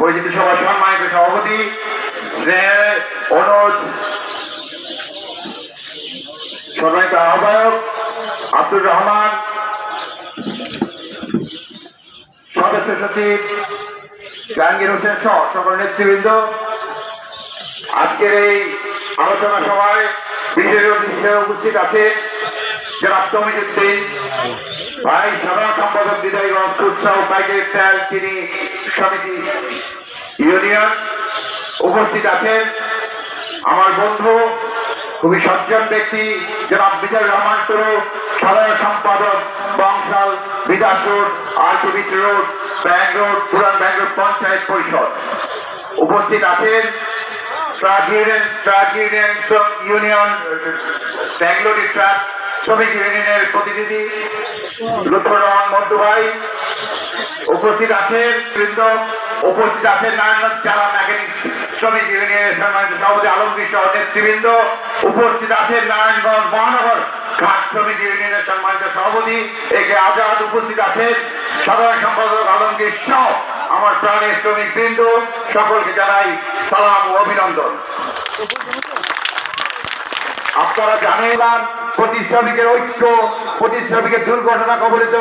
পরিচিত সভা সম্মানিত সভাপতি অনুজ, সম্মানিত আহ্বায়ক আব্দুর রহমান, সদস্য সচিব জাহাঙ্গীর হোসেন সহ সকল নেতৃবৃন্দ, আজকের এই আলোচনা সভায় বিশেষ অতিথি হিসেবে উপস্থিত আছে জনাব তমিজউদ্দিন ভাই, সাধারণ সম্পাদক বিদায়গঞ্জ খুচরা ও পাইকারি তেল চিনি সমিতি ইউনিয়ন। উপস্থিত আছেন আমার বন্ধু, খুবই সজ্জন ব্যক্তি জনাব বিজয় রহমান তরু, সাধারণ সম্পাদক বংশাল বিদাস রোড, আরকেবিট রোড, ব্যাঙ্গালোর, পুরান ব্যাঙ্গালোর পঞ্চায়েত পরিষদ। উপস্থিত আছেন ট্রাক ইউনিয়ন ব্যাঙ্গালোর ট্রাক শ্রমিক ইউনিয়নের প্রতিনিধি লুৎফর রহমান মন্টু ভাই। উপস্থিত আছেন বৃন্দ, উপস্থিত আছেন নারায়ণগঞ্জ জেলা মেকানিক শ্রমিক ইউনিয়নের সম্মানিত সভাপতি আলমগীর সহ নেতৃবৃন্দ। উপস্থিত আছেন নারায়ণগঞ্জ মহানগর ঘাট শ্রমিক ইউনিয়নের সম্মানিত সভাপতি এ কে আজাদ। উপস্থিত আছেন সাধারণ সম্পাদক আলমগীর সহ আমার প্রাণের শ্রমিক বৃন্দ। সকলকে জানাই সালাম ও অভিনন্দন। আপনারা জানেন প্রতি শ্রমিকের ঐক্য, প্রতি শ্রমিকের দুর্ঘটনা কবলিত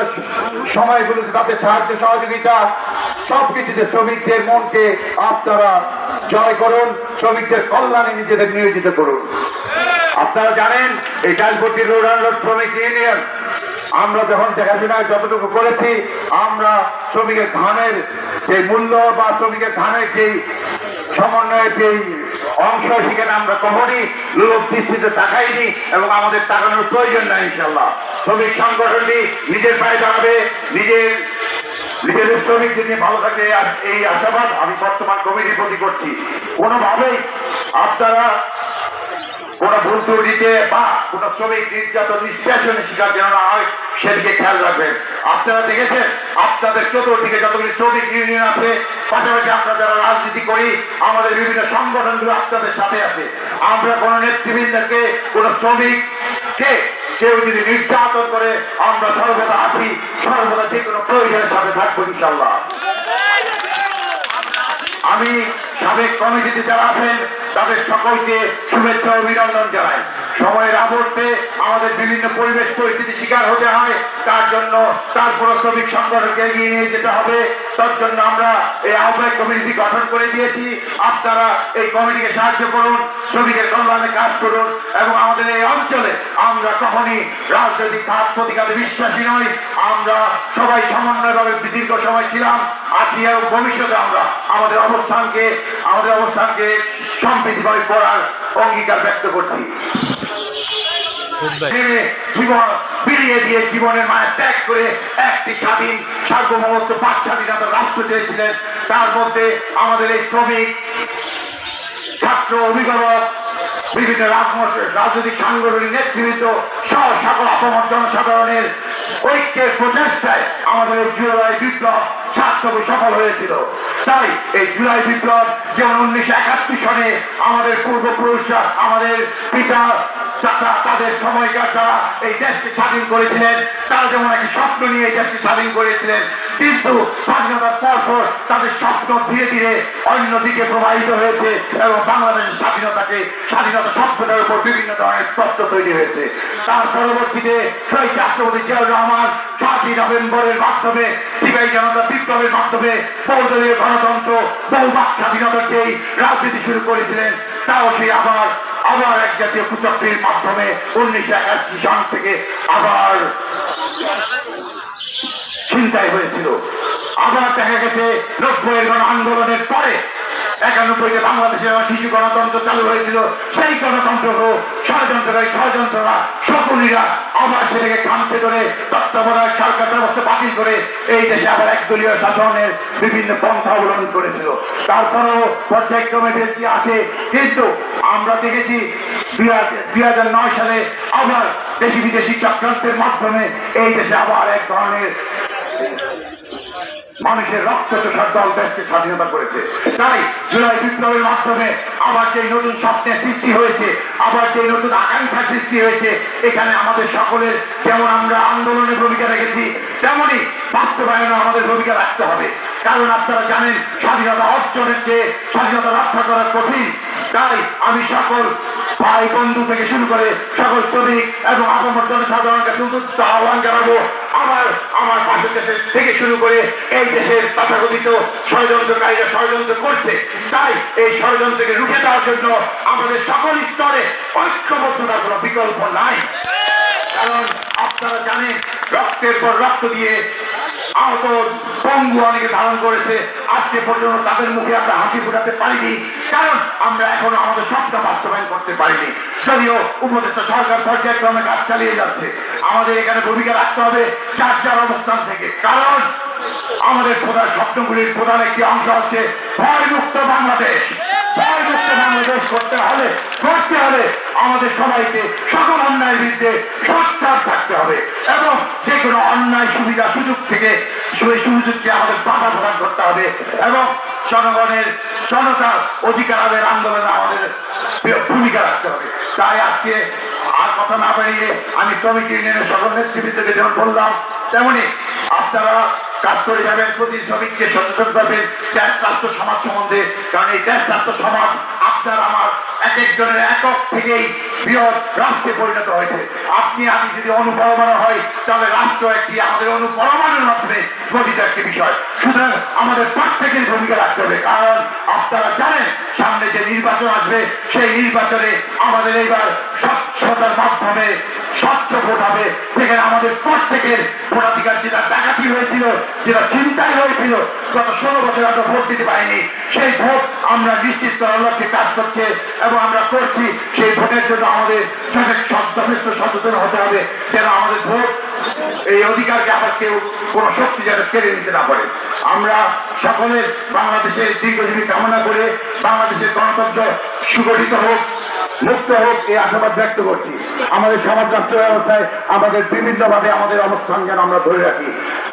সময়গুলোতে তাদের সাহায্য সহযোগিতা সবকিছুতে শ্রমিকদের মনকে আপনারা জয় করুন, শ্রমিকদের কল্যাণে নিজেদের নিয়োজিত করুন। আপনারা জানেন এই ডালপট্টি রোড শ্রমিক ইউনিয়ন আমরা যখন দেখাশোনায় যতটুকু করেছি, আমরা শ্রমিকের ধানের যে মূল্য বা শ্রমিকের ধানের যেই সমন্বয়ের যেই অংশ, সেখানে আমরা কখনই লোক দৃষ্টিতে তাকাইনি এবং আমাদের তাকানোর প্রয়োজন নাই। ইনশাল্লাহ শ্রমিক সংগঠনটি নিজের পায়ে দাঁড়াবে, নিজেদের শ্রমিকদের নিয়ে ভালো থাকে এই আশাবাদ আমি বর্তমান কমিটির প্রতি করছি। কোনোভাবেই আপনারা কোন ভুল ত্রুটিতে বা কোন শ্রমিক নির্যাতন নিষ্পেষণের শিকার যেন না হয় সেদিকে খেয়াল রাখবেন। আপনারা দেখেছেন আপনাদের চতুর্দিকে যতগুলি শ্রমিক ইউনিয়ন আছে, পাশাপাশি আমরা যারা রাজনীতি করি আমাদের বিভিন্ন সংগঠনগুলো আপনাদের সাথে আছে। আমরা কোন নেতৃবৃন্দকে কোন শ্রমিককে কেউ যদি নির্যাতন করে আমরা সর্বদা আছি, সর্বদা যে কোনো প্রয়োজনের সাথে থাকবো ইনশাল্লাহ। আমি সাবেক কমিটিতে যারা আছেন তাদের সকলকে শুভেচ্ছা অভিনন্দন জানাই। সময়ের আবর্তে আমাদের বিভিন্ন পরিবেশ পরিস্থিতি শিকার হতে হয়, তার জন্য তারপর শ্রমিক সংগঠনকে এগিয়ে নিয়ে যেতে হবে। তার জন্য আমরা এই আহ্বায়ক কমিটি গঠন করে দিয়েছি। আপনারা এই কমিটিকে সাহায্য করুন, শ্রমিকের কল্যাণে কাজ করুন এবং আমাদের এই অঞ্চলে আমরা কখনই রাজনৈতিক ঘাত প্রতিঘাতে বিশ্বাসী নই। আমরা সবাই সমন্বয়ভাবে দীর্ঘ সময় ছিলাম, আছি এবং ভবিষ্যতে আমরা আমাদের অবস্থানকে সম্প্রীতিভাবে করার অঙ্গীকার ব্যক্ত করছি। জীবন ফিরিয়ে দিয়ে জীবনের মায়া ত্যাগ করে একটি স্বাধীন সার্বভৌমত্ব পাক স্বাধীনতা রাষ্ট্র চেয়েছিলেন। তার মধ্যে আমাদের এই শ্রমিক, ছাত্র, অভিভাবক, বিভিন্ন রাজনৈতিক সাংগঠনিক নেতৃবৃন্দ সহ সকল আপামর জনসাধারণের ঐক্যের প্রচেষ্টায় আমাদের এই জুলাই বিপ্লব সার্থকে সফল হয়েছিল। তাই এই জুলাই বিপ্লব যেমন 1971 সনে আমাদের পূর্বপুরুষরা, আমাদের পিতা চাচা, তাদের সময়কার যারা এই দেশকে স্বাধীন করেছিলেন, তারা যেমন একটি স্বপ্ন নিয়ে এই দেশকে স্বাধীন করেছিলেন, কিন্তু স্বাধীনতার পর তাদের স্বপ্ন ধীরে ধীরে অন্যদিকে প্রবাহিত হয়েছে এবং বাংলাদেশের স্বাধীনতা শব্দটার উপর বিভিন্ন ধরনের প্রশ্ন তৈরি হয়েছে। তার পরবর্তীতে শহীদ রাষ্ট্রপতি জিয়াউর রহমান 7ই নভেম্বরের মাধ্যমে সিপাহী জনতা বিপ্লবের মাধ্যমে বহুদলীয় গণতন্ত্র, বহুবাক স্বাধীনতার যেই রাজনীতি শুরু করেছিলেন, তাও সেই আবার এক জাতীয় কুচক্রির মাধ্যমে 1981 সাল থেকে আবার ছিনতাই হয়েছিল। আবার দেখা গেছে 90-এর গণ আন্দোলনের পরে 91-তে বাংলাদেশে শিশু গণতন্ত্র চালু হয়েছিল। সেই গণতন্ত্রকেও ষড়যন্ত্ররা সকলীরা আবার সেটাকে খামছে ধরে তত্ত্বাবধায়ক সরকার ব্যবস্থা বাতিল করে এই দেশে আবার একদলীয় শাসনের বিভিন্ন পন্থা অবলম্বন করেছিল। তারপরেও পর্যায়ক্রমে ভেলতি আসে, কিন্তু আমরা দেখেছি 2009 সালে আবার দেশি বিদেশি চক্রান্তের মাধ্যমে এই দেশে আবার এক ধরনের মানুষের রক্ত চোষার দল দেশকে স্বাধীনতা করেছে। তাই জুলাই বিপ্লবের মাধ্যমে আবার যে নতুন স্বপ্নের সৃষ্টি হয়েছে, আবার যে নতুন আকাঙ্ক্ষা সৃষ্টি হয়েছে, এখানে আমাদের সকলের যেমন আমরা আন্দোলনের ভূমিকা রেখেছি, তেমনি বাস্তবায়নে আমাদের ভূমিকা রাখতে হবে। কারণ আপনারা জানেন স্বাধীনতা অর্জনের চেয়ে স্বাধীনতা রক্ষা করা কঠিন। তাই আমি সকল ভাই বন্ধু থেকে শুরু করে সকল শ্রমিক এবং আপামর জনসাধারণকে চতুর্থ আহ্বান জানাবো, আমার পাশের দেশের থেকে শুরু করে এই দেশের তথাকথিত ষড়যন্ত্রকারীরা ষড়যন্ত্র করছে। তাই এই ষড়যন্ত্রকে রুখে দেওয়ার জন্য আমাদের সকল স্তরে ঐক্যবদ্ধতার কোনো বিকল্প নাই। কারণ আপনারা জানেন রক্তের পর রক্ত দিয়ে আহত পঙ্গু অনেকে ধারণ করেছে, আজকে পর্যন্ত তাদের মুখে আমরা হাসি ফোটাতে পারিনি, কারণ আমরা এখনো আমাদের স্বপ্ন বাস্তবায়ন করতে পারিনি। যদিও উপদেষ্টা সরকার পর্যায়ক্রমে কাজ চালিয়ে যাচ্ছে, আমাদের এখানে ভূমিকা রাখতে হবে যার যার অবস্থান থেকে। কারণ আমাদের প্রধান স্বপ্নগুলির প্রধান একটি অংশ হচ্ছে ভয়মুক্ত বাংলাদেশ। ভয়মুক্ত বাংলাদেশ করতে হলে আমাদের সবাইকে সকল অন্যায়ের বিরুদ্ধে সোচ্চার থাকতে হবে এবং যে কোনো অন্যায় সুবিধা সুযোগ থেকে সেই সুযোগকে আমাদের বাধা প্রদান করতে হবে এবং জনতার অধিকার আদায়ের আন্দোলনে আমাদের ভূমিকা রাখতে হবে। তাই আজকে আর কথা না বাড়িয়ে আমি শ্রমিক ইউনিয়নের সকল নেতৃবৃন্দকে যেমন বললাম, তেমনি আপনারা কাজ করে যাবেন, প্রতি শ্রমিককে সচেতন করবেন দেশ রাষ্ট্র সমাজ সম্বন্ধে। কারণ এই দেশ রাষ্ট্র সমাজ আপনার আমার এক একজনের একক থেকেই বৃহৎ রাষ্ট্রে পরিণত হয়েছে। আপনি আমি যদি অনুপরমাণু হয় তাহলে রাষ্ট্র একটি আমাদের অনুপরমাণুর মাধ্যমে গঠিত একটি বিষয়। সুতরাং আমাদের প্রত্যেকের ভূমিকা রাখতে হবে। কারণ আপনারা জানেন সামনে যে নির্বাচন আসবে সেই নির্বাচনে আমাদের এইবার স্বচ্ছতার মাধ্যমে স্বচ্ছ ভোট হবে। সেখানে আমাদের প্রত্যেকের ভোটাধিকার যেটা ডাকাতি হয়েছিল, যেটা ছিনতাই হয়েছিল, গত 16 বছর আমরা ভোট দিতে পারিনি, সেই ভোট আমরা নিশ্চিত করার লক্ষ্যে কাজ করছে এবং আমরা করছি। সেই ভোটের জন্য আমাদের যথেষ্ট সচেতন হতে হবে যেন আমাদের ভোট এই অধিকারকে আবার কেউ কোন শক্তি যেন কেড়ে নিতে না পারে। আমরা সকলের বাংলাদেশের দীর্ঘজীবী কামনা করে বাংলাদেশের গণতন্ত্র সুগঠিত হোক, মুক্ত হোক, এই আশাবাদ ব্যক্ত করছি। আমাদের সমাজ রাষ্ট্র ব্যবস্থায় আমাদের বিভিন্ন ভাবে আমাদের অবস্থান যেন আমরা ধরে রাখি।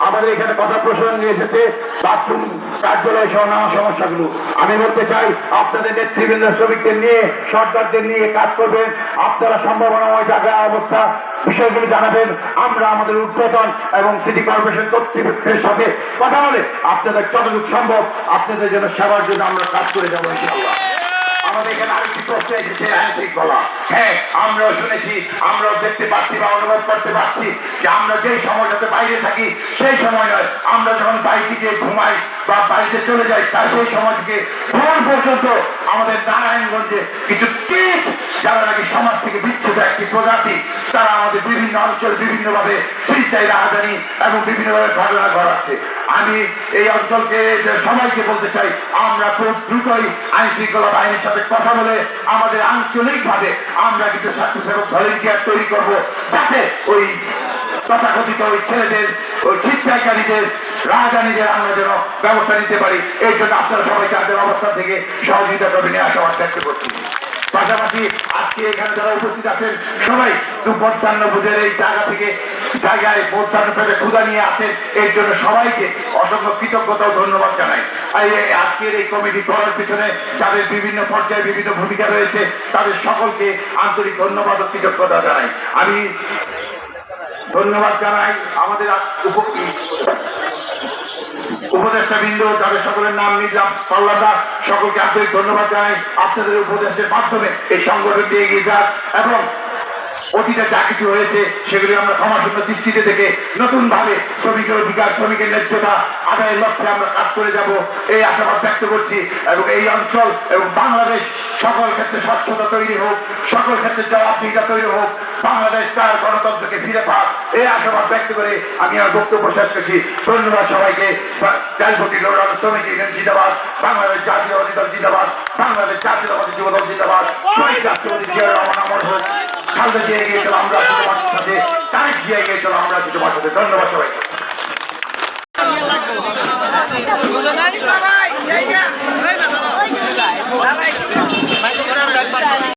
আমাদের এখানে কথা প্রসঙ্গে এসেছে বাথরুম কার্যালয় সহ নানা সমস্যাগুলো। আমি বলতে চাই আপনাদের নেতৃবৃন্দ শ্রমিকদের নিয়ে সরকারদের নিয়ে কাজ করবেন। আপনারা সম্ভাবনাময় জায়গায় অবস্থা বিষয়গুলো জানাবেন। আমরা আমাদের উদ্বোধন এবং সিটি কর্পোরেশন কর্তৃপক্ষের সাথে কথা বলে আপনাদের যতটুকু সম্ভব আপনাদের জন্য সেবার জন্য আমরা কাজ করে যাবো ইনশাআল্লাহ। আমাদের এখানে আরেকটি প্রশ্ন এসেছে আইন শৃঙ্খলা। হ্যাঁ, আমরাও শুনেছি, আমরাও দেখতে পাচ্ছি বা অনুভব করতে পারছি যে আমরা যেই সময়টাতে বাইরে থাকি সেই সময় নয়, আমরা যখন বাড়ি থেকে ঘুমাই বা বাড়িতে চলে যাই তার সেই সময় থেকে ভোর পর্যন্ত আমাদের নারায়ণগঞ্জে কিছু কীট যারা নাকি সমাজ থেকে বিচ্ছুত একটি প্রজাতি, তারা আমাদের বিভিন্ন অঞ্চল বিভিন্নভাবে ছিনতাই, রাহাজানি এবং বিভিন্নভাবে ঘটনা ঘটাচ্ছে। আমি এই অঞ্চলকে সবাইকে বলতে চাই আমরা খুব দ্রুতই আইন শৃঙ্খলা বাহিনীর সাথে কথা বলে আমাদের আঞ্চলিক ভাবে আমরা কিন্তু স্বেচ্ছাসেবক ভলেন্টিয়ার তৈরি করব, যাতে ওই তথাকথিত ওই ছেলেদের ওই ছিনতাইকারীদের রাজধানীদের আমরা যেন ব্যবস্থা নিতে পারি। এই জন্য আপনারা সবাই তাদের অবস্থান থেকে সহযোগিতা করবেন আশাবাদ ব্যক্ত করছি। পাশাপাশি আজকে এখানে যারা উপস্থিত আছেন সবাই মধ্যাহ্ন ভোজের এই জায়গায় মধ্যাহ্ন পেটে ক্ষুধা নিয়ে আসেন, এই জন্য সবাইকে অসংখ্য কৃতজ্ঞতা ও ধন্যবাদ জানাই। আজকের এই কমিটি করার পিছনে যাদের বিভিন্ন পর্যায়ে বিভিন্ন ভূমিকা রয়েছে তাদের সকলকে আন্তরিক ধন্যবাদ ও কৃতজ্ঞতা জানাই। আমি ধন্যবাদ জানাই আমাদের উপদেষ্টা বৃন্দ, যাদের সকলের নাম নিলাম, পাল্লাদা, সকলকে আন্তরিক ধন্যবাদ জানাই। আপনাদের উপদেশের মাধ্যমে এই সংগঠনটি এগিয়ে যাক এবং অতীতে যা কিছু হয়েছে সেগুলি আমরা ক্ষমাশূন্য দৃষ্টিতে থেকে নতুন ভাবে শ্রমিকের অধিকার, শ্রমিকের ন্যায্যতা আদায়ের লক্ষ্যে আমরা কাজ করে যাব এই আশাবাদ ব্যক্ত করছি। এবং এই অঞ্চল এবং বাংলাদেশ সকল ক্ষেত্রে স্বচ্ছতা তৈরি হোক, সকল ক্ষেত্রে জবাবদিহিতা তৈরি হোক, বাংলাদেশ তার গণতন্ত্রকে ফিরে পাক, এই আশাবাদ ব্যক্ত করে আমি আমার বক্তব্য শেষ করছি। ধন্যবাদ সবাইকে। 4 কোটি লড়ানো শ্রমিক ইউনিয়ন জিন্দাবাদ, বাংলাদেশ জাতীয়তাবাদী দল জিন্দাবাদ, বাংলাদেশ জাতীয়তাবাদী যুব দল জিন্দাবাদ, শহীদ রাষ্ট্রপতি জিয়া রহমান অমর হোক, খালেদা জিয়া এগিয়ে চলো আমরা তোমার সাথে, তারেক জিয়া এগিয়ে চলো আমরা তোমার সাথে। ধন্যবাদ সবাই।